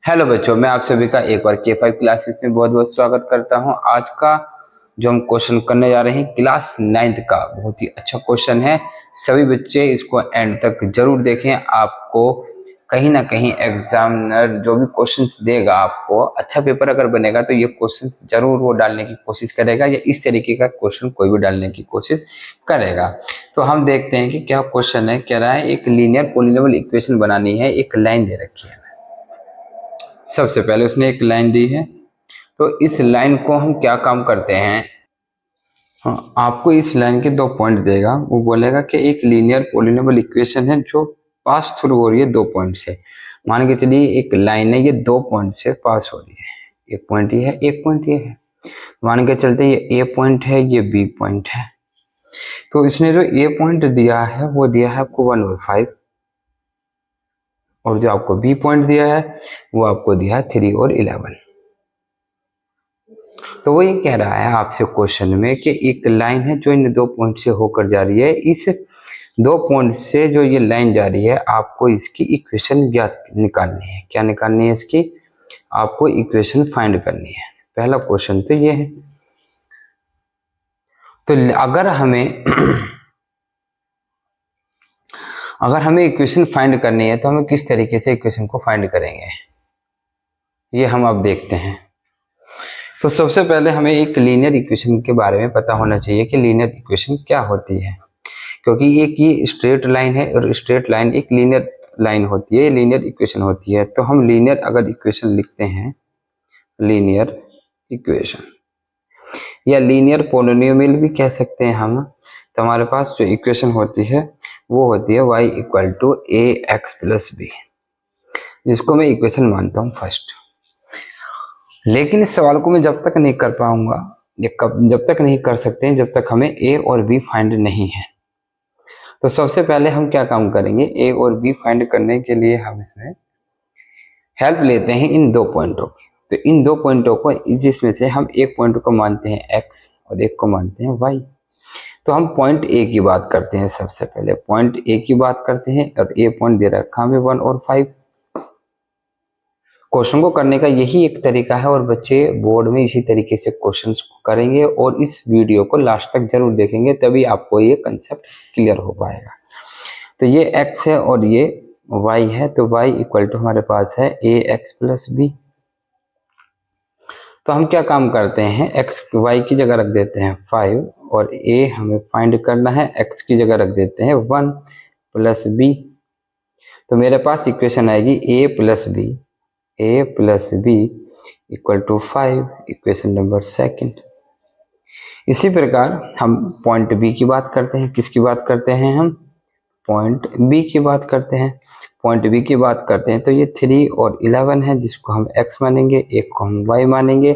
Hello बच्चों, मैं आप सभी का एक बार K5 क्लासेस में बहुत बहुत स्वागत करता हूं। आज का जो हम क्वेश्चन करने जा रहे हैं क्लास 9th का बहुत ही अच्छा क्वेश्चन है। सभी बच्चे इसको एंड तक जरूर देखें। आपको कहीं ना कहीं एग्जामिनर जो भी क्वेश्चंस देगा, आपको अच्छा पेपर अगर बनेगा तो ये क्वेश्चंस जरूर वो डालने की कोशिश करेगा, या इस तरीके का क्वेश्चन कोई भी डालने की कोशिश करेगा। तो हम देखते हैं कि क्या क्वेश्चन है। कह रहा है एक लीनियर पॉलिनॉमियल इक्वेशन बनानी है, एक लाइन दे रखी है। सबसे पहले उसने एक लाइन दी है, तो इस लाइन को हम क्या काम करते हैं। हाँ, आपको इस लाइन के 2 पॉइंट देगा। वो बोलेगा कि एक लीनियर पॉलिनॉमियल इक्वेशन है जो पास थ्रू हो रही है 2 पॉइंट से। मान के चलिए एक लाइन है, ये 2 पॉइंट से पास हो रही है। एक पॉइंट ये है, एक पॉइंट ये है। मान के चलते ये ए पॉइंट है, ये बी पॉइंट है। तो इसने जो ए पॉइंट दिया है वो दिया है आपको 1/5, और जो आपको बी पॉइंट दिया है वो आपको दिया है 3 और 11। तो वो ये कह रहा है आपसे क्वेश्चन में कि एक लाइन है जो इन 2 पॉइंट से होकर जा रही है। इस 2 पॉइंट से जो ये लाइन जा रही है, आपको इसकी इक्वेशन ज्ञात निकालनी है। क्या निकालनी है इसकी? आपको इक्वेशन फाइंड करनी है। पहला क्वेश्चन तो ये है। तो अगर हमें अगर हमें इक्वेशन फाइंड करनी है तो हमें किस तरीके से इक्वेशन को फाइंड करेंगे, ये हम अब देखते हैं। तो सबसे पहले हमें एक लीनियर इक्वेशन के बारे में पता होना चाहिए कि लीनियर इक्वेशन क्या होती है। क्योंकि एक ये स्ट्रेट लाइन है और स्ट्रेट लाइन एक लीनियर लाइन होती है, लीनियर इक्वेशन होती है। तो हम लीनियर अगर इक्वेशन लिखते हैं, लीनियर इक्वेशन या लीनियर पॉलिनॉमियल भी कह सकते हैं हम, तो हमारे पास जो इक्वेशन होती है वो होती है y equal to a x plus b, जिसको मैं इक्वेशन मानता हूँ फर्स्ट। लेकिन इस सवाल को मैं जब तक नहीं कर पाऊंगा, जब तक नहीं कर सकते जब तक हमें ए और बी फाइंड नहीं है। तो सबसे पहले हम क्या काम करेंगे, ए और बी फाइंड करने के लिए हम इसमें हेल्प लेते हैं इन 2 पॉइंटों की। तो इन 2 पॉइंटों को, जिसमें से हम एक पॉइंट को मानते हैं एक्स और एक को मानते हैं वाई। तो हम पॉइंट ए की बात करते हैं। सबसे पहले पॉइंट ए की बात करते हैं, और ए पॉइंट दे रखा हमें 1 और 5। क्वेश्चन को करने का यही एक तरीका है, और बच्चे बोर्ड में इसी तरीके से क्वेश्चंस को करेंगे। और इस वीडियो को लास्ट तक जरूर देखेंगे, तभी आपको ये कंसेप्ट क्लियर हो पाएगा। तो ये x है और ये y है, तो y इक्वल टू हमारे पास है ए एक्स प्लस बी। तो हम क्या काम करते हैं, x y की जगह रख देते हैं 5, और a हमें फाइंड करना है, x की जगह रख देते हैं 1 प्लस b। तो मेरे पास इक्वेशन आएगी a plus b equal to 5, equation number second. इसी प्रकार हम पॉइंट बी की बात करते हैं। किसकी बात करते हैं हम? पॉइंट बी की बात करते हैं। पॉइंट बी की बात करते हैं तो ये 3 और 11 है, जिसको हम x मानेंगे, एक को हम y मानेंगे।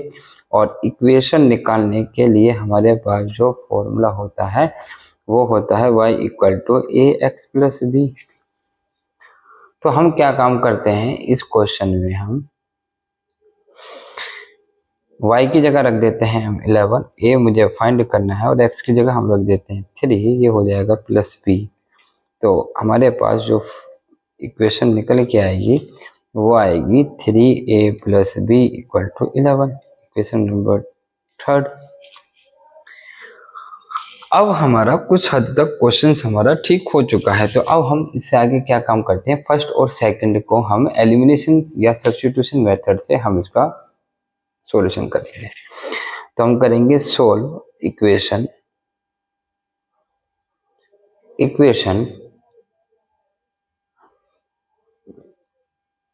और इक्वेशन निकालने के लिए हमारे पास जो फॉर्मूला होता है वो होता है y equal to a x plus b. तो हम क्या काम करते हैं इस क्वेश्चन में, हम y की जगह रख देते हैं हम 11, a मुझे फाइंड करना है, और x की जगह हम रख देते हैं 3, ये हो जाएगा प्लस b। तो हमारे पास जो इक्वेशन निकल के आएगी वो आएगी 3a plus b equal to 11, equation number third. अब हमारा कुछ हद तक क्वेश्चन हमारा ठीक हो चुका है। तो अब हम इससे आगे क्या काम करते हैं, फर्स्ट और सेकंड को हम एलिमिनेशन या सब्स्टिट्यूशन मेथड से हम इसका सॉल्यूशन करते हैं। तो हम करेंगे solve equation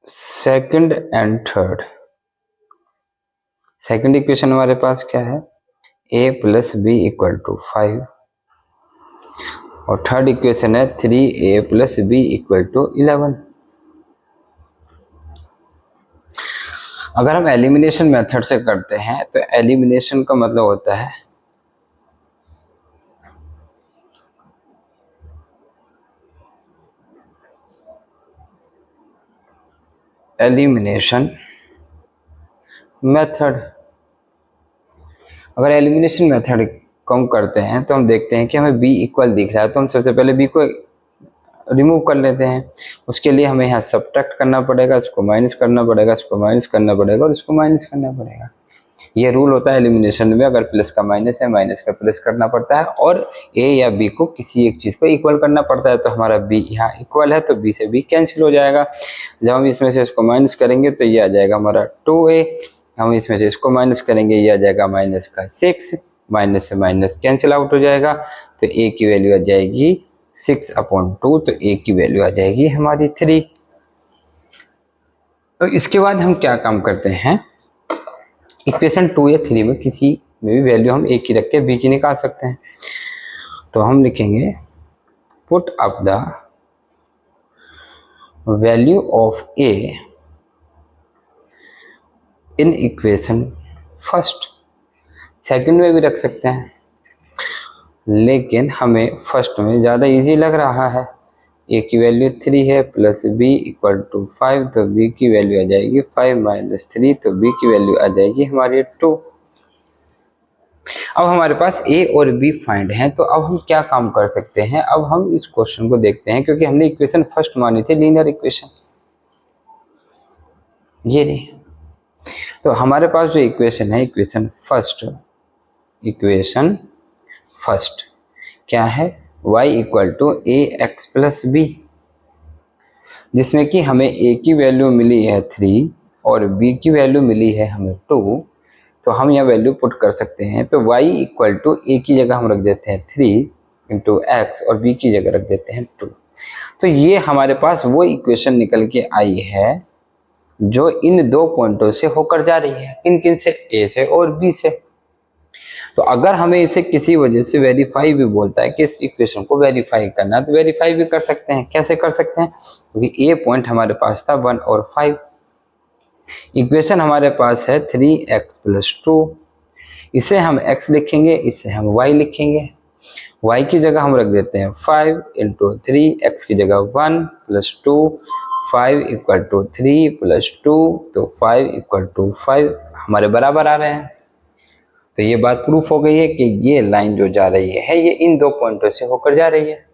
second and third. Second equation हमारे पास क्या है, a plus b equal to 5, और थर्ड इक्वेशन है 3a plus b equal to 11। अगर हम एलिमिनेशन मेथड से करते हैं तो एलिमिनेशन का मतलब होता है एलिमिनेशन मेथड। अगर एलिमिनेशन मेथड को हम करते हैं तो हम देखते हैं कि हमें b इक्वल दिख रहा है, तो हम सबसे पहले b को रिमूव कर लेते हैं। उसके लिए हमें यहाँ सब्ट्रैक्ट करना पड़ेगा, इसको माइनस करना पड़ेगा, इसको माइनस करना पड़ेगा और इसको माइनस करना पड़ेगा। ये रूल होता है एलिमिनेशन में, अगर प्लस का माइनस है, माइनस का प्लस करना पड़ता है और ए या बी को किसी एक चीज को इक्वल करना पड़ता है। तो हमारा बी यहाँ इक्वल है तो बी से बी कैंसिल हो जाएगा। जब हम इसमें से इसको माइनस करेंगे तो ये आ जाएगा हमारा 2a, हम इसमें से इसको माइनस करेंगे, ये आ जाएगा माइनस का 6, माइनस से माइनस कैंसिल आउट हो जाएगा तो a की वैल्यू आ जाएगी 6/2, तो a की वैल्यू आ जाएगी हमारी 3। तो इसके बाद हम क्या काम करते हैं, इक्वेशन 2 या 3 में किसी में भी वैल्यू हम a की रख के b की निकाल सकते हैं। तो हम लिखेंगे put up the value of a in equation first. Second में भी रख सकते हैं, लेकिन हमें फर्स्ट में ज़्यादा इजी लग रहा है। a की वैल्यू 3 है प्लस b इक्वल टू 5, तो b की वैल्यू आ जाएगी 5 माइनस 3, तो b की वैल्यू आ जाएगी हमारी 2। अब हमारे पास a और b फाइंड है, तो अब हम क्या काम कर सकते हैं, अब हम इस क्वेश्चन को देखते हैं, क्योंकि हमने इक्वेशन फर्स्ट मानी थी लीनियर इक्वेशन, ये नहीं। तो हमारे पास जो इक्वेशन है, इक्वेशन फर्स्ट क्या है, y equal to a x plus b, जिसमें कि हमें a की वैल्यू मिली है 3 और b की वैल्यू मिली है हमें 2। तो हम यह वैल्यू पुट कर सकते हैं। तो y इक्वल टू a की जगह हम रख देते हैं 3 इंटू एक्स और b की जगह रख देते हैं 2। तो ये हमारे पास वो इक्वेशन निकल के आई है जो इन दो पॉइंटों से होकर जा रही है। किन किन से, a से और b से। तो अगर हमें इसे किसी वजह से वेरीफाई भी बोलता है कि इस इक्वेशन को वेरीफाई करना है, तो वेरीफाई भी कर सकते हैं। कैसे कर सकते हैं, क्योंकि a पॉइंट हमारे पास था 1 और 5। इक्वेशन हमारे पास है 3x प्लस 2, इसे हम x लिखेंगे, इसे हम y लिखेंगे। y की जगह हम रख देते हैं 5 इंटू 3, x की जगह 1 प्लस 2, 5 इक्वल टू 3 प्लस 2, तो 5 इक्वल टू 5 हमारे बराबर आ रहे हैं। तो ये बात प्रूफ हो गई है कि ये लाइन जो जा रही है ये इन दो पॉइंटों से होकर जा रही है।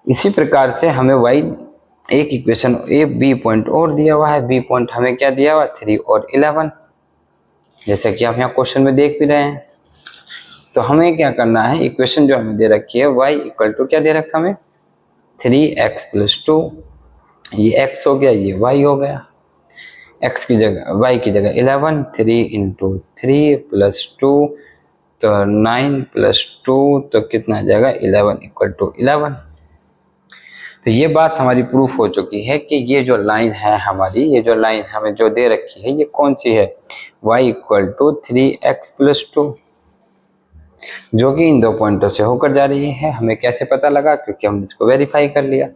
इसी प्रकार से हमें y एक इक्वेशन ए बी पॉइंट और दिया हुआ है, बी पॉइंट हमें क्या दिया हुआ, 3 और 11, जैसे कि आप यहाँ क्वेश्चन में देख भी रहे हैं। तो हमें क्या करना है, इक्वेशन जो हमें दे रखी है y इक्वल टू क्या दे रखा हमें, 3x प्लस 2, ये x हो गया, ये y हो गया। x की जगह y की जगह 11, 3 इंटू 3 प्लस 2, तो 9 प्लस 2, तो कितना आ जाएगा 11 इक्वल टू 11। तो ये बात हमारी प्रूफ हो चुकी है कि ये जो लाइन है हमारी, ये जो लाइन हमें जो दे रखी है ये कौन सी है, y equal to 3x plus 2, जो कि इन दो पॉइंटों से होकर जा रही है। हमें कैसे पता लगा, क्योंकि हमने इसको वेरीफाई कर लिया।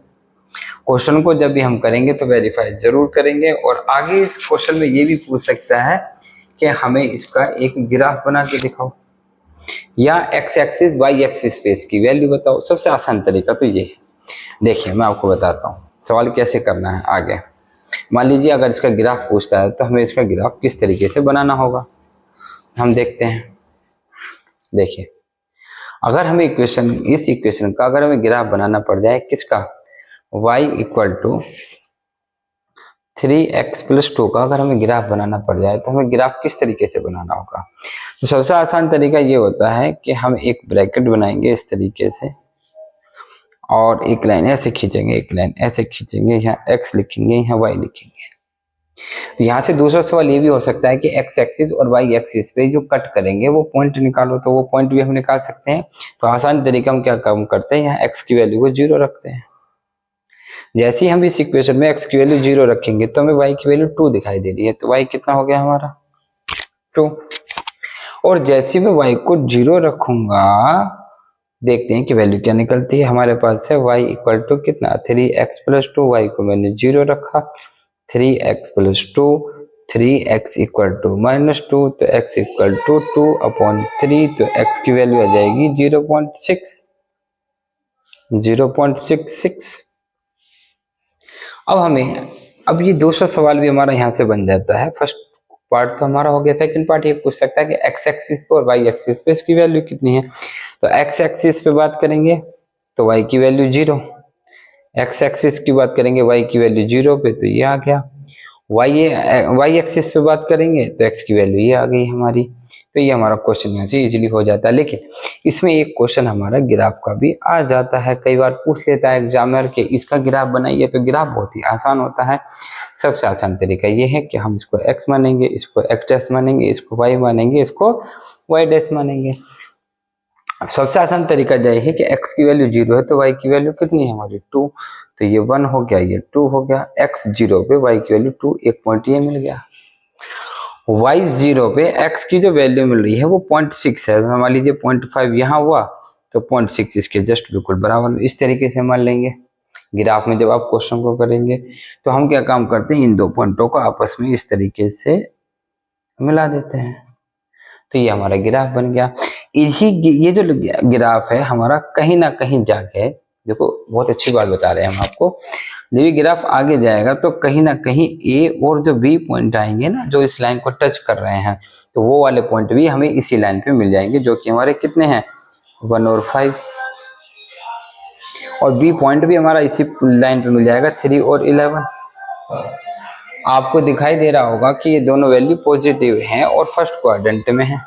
क्वेश्चन को जब भी हम करेंगे तो वेरीफाई जरूर करेंगे। और आगे इस क्वेश्चन में ये भी पूछ सकता है कि हमें इसका एक ग्राफ बना के दिखाओ, या x एक्सिस y एक्सिस पे इसकी वैल्यू बताओ। सबसे आसान तरीका तो ये है। देखिए मैं आपको बताता हूँ सवाल कैसे करना है आगे। मान लीजिए अगर इसका ग्राफ पूछता है तो हमें इसका ग्राफ किस तरीके से बनाना होगा, हम देखते हैं। देखिए अगर हमें इस इक्वेशन का अगर हमें ग्राफ बनाना पड़ जाए, किसका, y equal to 3x plus 2 का अगर हमें ग्राफ बनाना पड़ जाए तो हमें ग्राफ किस तरीके से बनाना होगा। तो सबसे आसान तरीका ये होता है कि हम एक ब्रैकेट बनाएंगे इस तरीके से, और एक लाइन ऐसे खींचेंगे, एक लाइन ऐसे खींचेंगे, यहाँ x लिखेंगे, यहाँ y लिखेंगे। तो यहाँ से दूसरा सवाल ये भी हो सकता है कि x एक्सिस और y एक्सिस पे जो कट करेंगे वो पॉइंट निकालो, तो वो पॉइंट भी हम निकाल सकते हैं। तो आसान तरीका हम क्या काम करते हैं, यहाँ x की वैल्यू को 0 रखते हैं। जैसे ही हम इस इक्वेशन में x की वैल्यू 0 रखेंगे तो हमें y की वैल्यू 2 दिखाई दे रही है, तो y कितना हो गया हमारा 2। और जैसे मैं y को 0 रखूंगा, देखते हैं कि वैल्यू क्या निकलती है। हमारे पास है y इक्वल टू कितना, 3x प्लस 2, y को मैंने 0 रखा, 3x plus 2, 3x equal to minus 2, तो x इक्वल टू 2/3, तो x की वैल्यू आ जाएगी 0.66। अब ये दूसरा सवाल भी हमारा यहाँ से बन जाता है। फर्स्ट पार्ट तो हमारा हो गया, सेकंड पार्ट ये पूछ सकता है कि x एक्सिस पे और y एक्सिस पे इसकी वैल्यू कितनी है। तो x एक्सिस पे बात करेंगे तो y की वैल्यू 0, एक्स एक्सिस की बात करेंगे y की वैल्यू 0 पे तो ये आ गया, y एक्सिस पे बात करेंगे तो x की वैल्यू ये आ गई हमारी। तो ये हमारा क्वेश्चन यहाँ से इजीली हो जाता है। लेकिन इसमें एक क्वेश्चन हमारा ग्राफ का भी आ जाता है, कई बार पूछ लेता है एग्जामिनर के इसका ग्राफ बनाइए, तो ग्राफ बहुत ही आसान होता है। सबसे आसान तरीका ये है कि हम इसको x मानेंगे, इसको x डैश मानेंगे, इसको y मानेंगे, इसको y डैश मानेंगे। अब सबसे आसान तरीका यह है कि x की वैल्यू 0 है तो y की वैल्यू कितनी है हमारी 2, तो ये 1 हो गया, ये 2 हो गया। x 0 पे y की वैल्यू 2, एक पॉइंट ये मिल गया। y 0 पे x की जो वैल्यू मिल रही है वो 0.6 है, मान लीजिए 0.5 यहाँ हुआ तो 0.6 इसके जस्ट बिल्कुल बराबर। इस तरीके से मान लेंगे ग्राफ में जब आप क्वेश्चन को करेंगे। तो हम क्या काम करते हैं, इन दो पॉइंटों को आपस में इस तरीके से मिला देते हैं, तो ये हमारा ग्राफ बन गया। ये जो ग्राफ है हमारा कहीं ना कहीं जाके, देखो बहुत अच्छी बात बता रहे हैं हम आपको, जब ये ग्राफ आगे जाएगा तो कहीं ना कहीं ए और जो बी पॉइंट आएंगे ना, जो इस लाइन को टच कर रहे हैं, तो वो वाले पॉइंट भी हमें इसी लाइन पे मिल जाएंगे, जो कि हमारे कितने हैं 1 और 5, और बी पॉइंट भी हमारा इसी लाइन पे मिल जाएगा 3 और 11। आपको दिखाई दे रहा होगा कि ये दोनों वैल्यू पॉजिटिव हैं और फर्स्ट क्वाड्रेंट में है।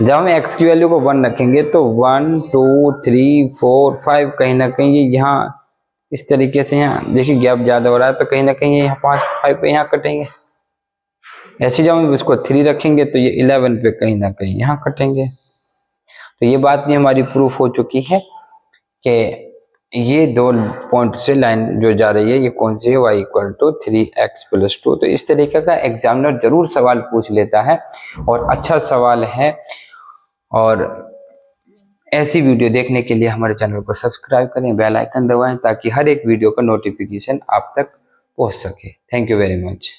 जब हम x की वैल्यू को 1 रखेंगे तो 1 2 3 4 5 कहीं ना कहीं ये यहाँ इस तरीके से, यहाँ देखिए गैप ज्यादा हो रहा है तो कहीं ना कहीं यहाँ 5 पे यहाँ कटेंगे। ऐसे जब हम इसको 3 रखेंगे तो ये 11 पे कहीं ना कहीं यहाँ कटेंगे। तो ये बात भी हमारी प्रूफ हो चुकी है कि ये दो पॉइंट से लाइन जो जा रही है ये कौन सी है, y equal to 3x plus 2। तो इस तरीके का एग्जामिनर जरूर सवाल पूछ लेता है और अच्छा सवाल है। और ऐसी वीडियो देखने के लिए हमारे चैनल को सब्सक्राइब करें, बेल आइकन दबाएं ताकि हर एक वीडियो का नोटिफिकेशन आप तक पहुंच सके। Thank you very much.